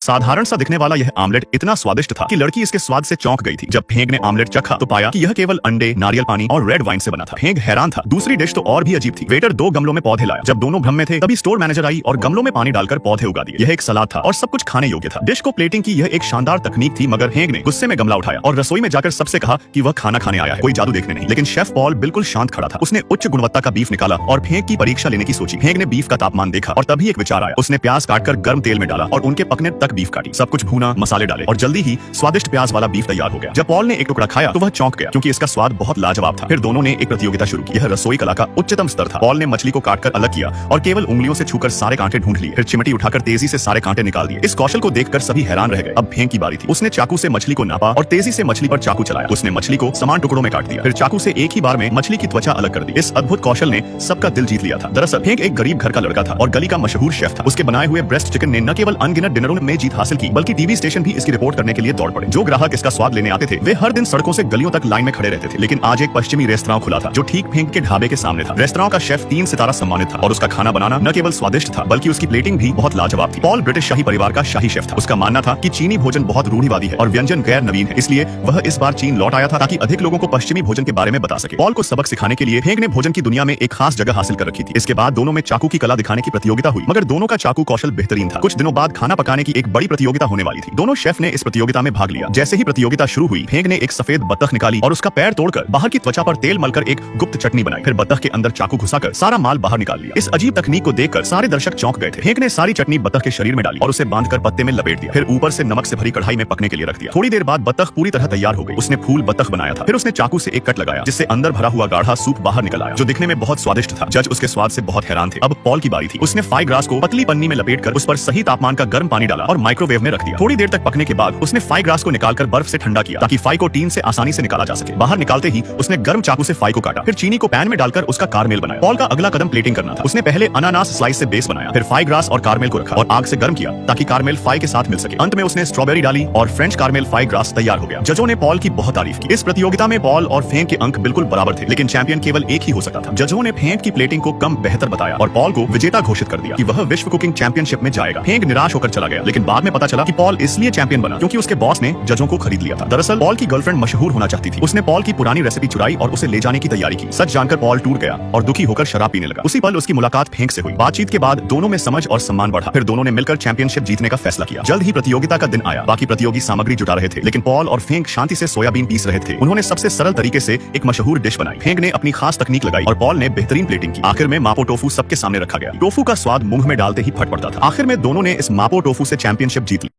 साधारण सा दिखने वाला यह आमलेट इतना स्वादिष्ट था कि लड़की इसके स्वाद से चौंक गई थी। जब फेंग ने आमलेट चखा तो पाया कि यह केवल अंडे, नारियल पानी और रेड वाइन से बना था। फेंग हैरान था। दूसरी डिश तो और भी अजीब थी। वेटर 2 गमलों में पौधे लाया। जब दोनों भ्रम में थे तभी स्टोर मैनेजर आई और गमलों में पानी डालकर पौधे उगा दिए। यह एक सलाद था और सब कुछ खाने योग्य था। डिश को प्लेटिंग की यह एक शानदार तकनीक थी, मगर फेंग ने गुस्से में गमला उठाया और रसोई में जाकर सबसे कहा कि वह खाना खाने आया है, कोई जादू देखने नहीं। लेकिन शेफ पॉल बिल्कुल शांत खड़ा था। उसने उच्च गुणवत्ता का बीफ निकाला और फेंग की परीक्षा लेने की सोची। फेंग ने बीफ का तापमान देखा और तभी एक विचार आया। उसने प्याज काटकर गर्म तेल में डाला और उनके पकने तक बीफ काटी। सब कुछ भूना, मसाले डाले और जल्दी ही स्वादिष्ट प्याज वाला बीफ तैयार हो गया। जब पॉल ने एक टुकड़ा खाया तो वह चौंक गया, क्योंकि इसका स्वाद बहुत लाजवाब था। फिर दोनों ने एक प्रतियोगिता शुरू की। यह रसोई कला का उच्चतम स्तर था। पॉल ने मछली को काटकर अलग किया और केवल उंगलियों से छूकर सारे कांटे ढूंढ लिए। फिर चिमटी उठाकर तेजी से सारे कांटे निकाल दिए। इस कौशल को देखकर सभी हैरान रह गए। अब फेंग की बारी थी। उसने चाकू से मछली को नापा और तेजी से मछली पर चाकू चलाया। उसने मछली को समान टुकड़ों में काट दिया। फिर चाकू से एक ही बार में मछली की त्वचा अलग कर दी। इस अद्भुत कौशल ने सबका दिल जीत लिया था। दरअसल फेंग एक गरीब घर का लड़का था और गली का मशहूर शेफ था। उसके बनाए हुए ब्रेस्ट चिकन ने न केवल अनगिनत डिनरों में जीत हासिल की, बल्कि टीवी स्टेशन भी इसकी रिपोर्ट करने के लिए दौड़ पड़े। जो ग्राहक इसका स्वाद लेने आते थे वे हर दिन सड़कों से गलियों तक लाइन में खड़े रहते थे। लेकिन आज एक पश्चिमी रेस्तरां खुला था जो ठीक फेंग के ढाबे के सामने था। रेस्तरां का शेफ 3 सितारा सम्मानित था और उसका खाना बनाना न केवल स्वादिष्ट था बल्कि उसकी प्लेटिंग भी बहुत लाजवाब थी। पॉल ब्रिटिश शाही परिवार का शाही शेफ था। उसका मानना था कि चीनी भोजन बहुत रूढ़िवादी है और व्यंजन गैर नवीन है, इसलिए वह इस बार चीन लौट आया था ताकि अधिक लोगों को पश्चिमी भोजन के बारे में बता सके। पॉल को सबक सिखाने के लिए फेंग ने भोजन की दुनिया में एक खास जगह हासिल कर रखी थी। इसके बाद दोनों में चाकू की कला दिखाने की प्रतियोगिता हुई, मगर दोनों का चाकू कौशल बेहतरीन था। कुछ दिनों बाद खाना पकाने की एक बड़ी प्रतियोगिता होने वाली थी। दोनों शेफ ने इस प्रतियोगिता में भाग लिया। जैसे ही प्रतियोगिता शुरू हुई, फेंग ने एक सफेद बत्तख निकाली और उसका पैर तोड़कर बाहर की त्वचा पर तेल मलकर एक गुप्त चटनी बनाई। फिर बत्तख के अंदर चाकू घुसाकर सारा माल बाहर निकाल लिया। इस अजीब तकनीक को देखकर सारे दर्शक चौंक गए थे। फेंग ने सारी चटनी बत्तख के शरीर में डाली और उसे बांधकर पत्ते में लपेट दिया। फिर ऊपर से नमक से भरी कढ़ाई में पकने के लिए रख दिया। थोड़ी देर बाद बत्तख पूरी तरह तैयार हो गई। उसने फूल बत्तख बनाया था। फिर उसने चाकू से एक कट लगाया जिससे अंदर भरा हुआ गाढ़ा सूप बाहर निकल आया, जो दिखने में बहुत स्वादिष्ट था। जज उसके स्वाद से बहुत हैरान थे। अब पॉल की बारी थी। उसने फाई ग्रास को पतली पन्नी में लपेटकर उस पर सही तापमान का गर्म पानी डाला और माइक्रोवेव में रख दिया। थोड़ी देर तक पकने के बाद उसने फाई ग्रास को निकालकर बर्फ से ठंडा किया ताकि फाई को टीन से आसानी से निकाला जा सके। बाहर निकालते ही उसने गर्म चाकू से फाई को काटा। फिर चीनी को पैन में डालकर उसका कारमेल बनाया। पॉल का अगला कदम प्लेटिंग करना था। उसने पहले अनानास स्लाइस से बेस बनाया, फिर फाई ग्रास और कारमेल को रखा और आग से गर्म किया ताकि कारमेल फाई के साथ मिल सके। अंत में उसने स्ट्रॉबेरी डाली और फ्रेंच कारमेल फाई ग्रास तैयार हो गया। जजों ने पॉल की बहुत तारीफ की। इस प्रतियोगिता में पॉल और फेंग के अंक बिल्कुल बराबर थे, लेकिन चैंपियन केवल एक ही हो सकता था। जजों ने फेंग की प्लेटिंग को कम बेहतर बताया और पॉल को विजेता घोषित कर दिया कि वह विश्व कुकिंग चैंपियनशिप में जाएगा। फेंग निराश होकर चला गया, लेकिन बाद में पता चला कि पॉल इसलिए चैंपियन बना क्योंकि उसके बॉस ने जजों को खरीद लिया था। दरअसल पॉल की गर्लफ्रेंड मशहूर होना चाहती थी। उसने पॉल की पुरानी रेसिपी चुराई और उसे ले जाने की तैयारी की। सच जानकर पॉल टूट गया और दुखी होकर शराब पीने लगा। उसी पल उसकी मुलाकात फेंग से हुई। बातचीत के बाद दोनों में समझ और सम्मान बढ़ा। फिर दोनों ने मिलकर चैंपियनशिप जीतने का फैसला किया। जल्द ही प्रतियोगिता का दिन आया। बाकी प्रतियोगी सामग्री जुटा रहे थे, लेकिन पॉल और फेंग शांति से सोयाबीन पीस रहे थे। उन्होंने सबसे सरल तरीके से एक मशहूर डिश बनाई। फेंग ने अपनी खास तकनीक लगाई और पॉल ने बेहतरीन प्लेटिंग की। आखिर में मापो टोफू सबके सामने रखा गया। टोफू का स्वाद मुंह में डालते ही फट पड़ता था। आखिर में दोनों ने इस मापो टोफू से चैंपियनशिप जीत ली।